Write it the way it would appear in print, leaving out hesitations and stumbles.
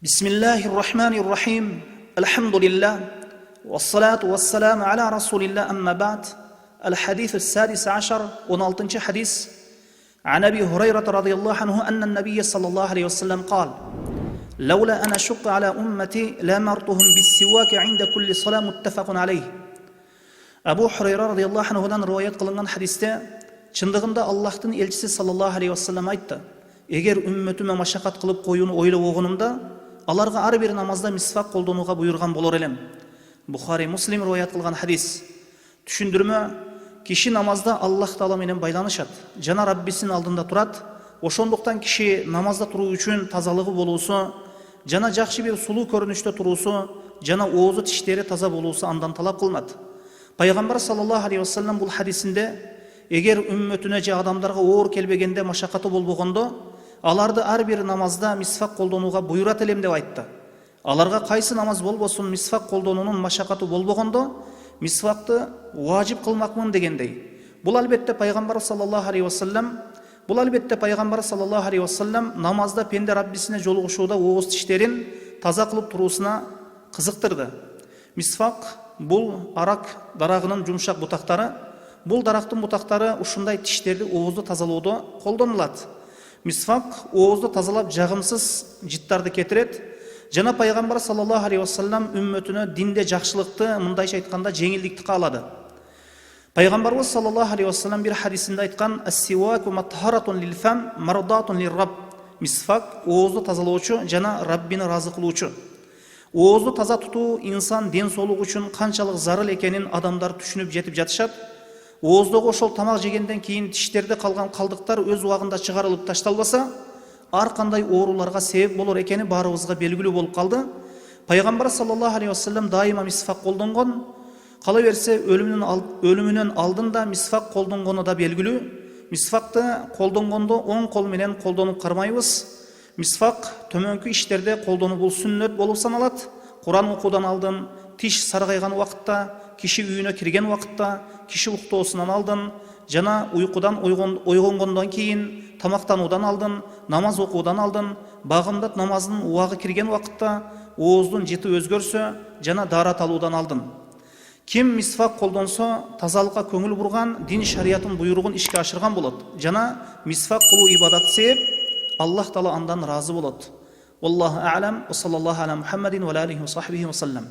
بسم الله الرحمن الرحيم الحمد لله والصلاة والسلام على رسول الله أما بعد الحديث السادس عشر ونالتنش حديث عن أبي هريرة رضي الله عنه أن النبي صلى الله عليه وسلم قال لولا أن أشق على أمتي لأمرتهم بالسواك عند كل صلاة متفق عليه. Абу Хурайра радиаллаху анхудан риwayat кылынган хадисте чындыгында Аллахтын элчиси саллаллаху алейхи вассалам айтты: эгер үммөтүмө машакат кылып коюуну ойлоп огонумда, аларга ар бир намазда мисвак колдонууга буйрган болор элем. Бухари, Муслим риwayat кылган хадис. Түшүндүрмө: киши намазда Аллах Таала менен байланышат, жана Раббисинин алдында турат. Ошондуктан киши намазда туруу үчүн тазалыгы болуусу, жана жакшы бир сулуу көрүнүштө туруусу, жана оозу тиштери таза болуусу андан талап кылынат. Пайгамбар саллаллаху алейхи вассалам бул хадисинде эгер үммөтүнө же адамдарга оор келбегенде, машакаты болбогондо, аларды ар бир намазда мисвак колдонууга буйрат элем деп айтты. Аларга кайсы намаз болбосун мисвак колдонуунун машакаты болбогондо, мисвакты важип кылмакмын дегендей. Бул албетте Пайгамбар саллаллаху алейхи вассалам намазда пенде Раббисине жолугушууда ооз тиштерин таза кылып туруусуна кызыктырды. Мисвак бул арак дарагынын жумшак бутактары. Бул дарактын бутактары ушундай тиштерди, оозду тазалоодо колдонулат. Мисвак оозду тазалап жагымсыз жыттарды кетирет. Жана Пайгамбар саллаллаху алейхи вассалам үммөтүнө динде жакшылыкты, мындайча айтканда жеңилдикти каалады. Пайгамбарыбыз саллаллаху алейхи вассалам бир хадисинде айткан: "Ас-сиваку матхаратун лил-фам, мардатун лир-рабб." Мисвак оозду тазалоочу жана Раббини ыраазы кылуучу. Оозду таза тутуу инсан ден соолугу үчүн канчалык зарыл экенин адамдар түшүнүп жетип жатышат. Ооздогу ошол тамак жегенден кийин тиштерде калган калдыктар өз убагында чыгарылып ташталбаса, ар кандай ооруларга себеп болор экени баарыбызга белгилүү болуп калды. Пайгамбар саллаллаху алейхи вассалам дайыма мисвак колдонгон. Кала берсе өлүмүнөн алдын да мисвак колдонгону да белгилүү. Мисвакты колдонгондо оң кол менен колдонуп кармайбыз. Мисвак төмөнкү иштерде колдонуу бул сүннөт болуп саналат. Куран окуудан алдын, тиш саргайган убакытта, киши үйүнө кирген убакытта, киши уктоосунан алдын, жана уйкудан ойгонгондон кийин, тамактануудан алдын, намаз окуудан алдын, багымдат намазынын убагы кирген убакытта, ооздун жыты өзгөрсө, жана даарат алуудан алдын. Ким мисвак колдонсо, тазалыкка көңүл бурган, дин шариятын буйругун ишке ашырган болот. Жана мисвак кылуу ибадат себеп Аллах Таала андан разы болот. Wallahu a'lam wa sallallahu ala Muhammadin wa alihi wa sahbihi wa sallam.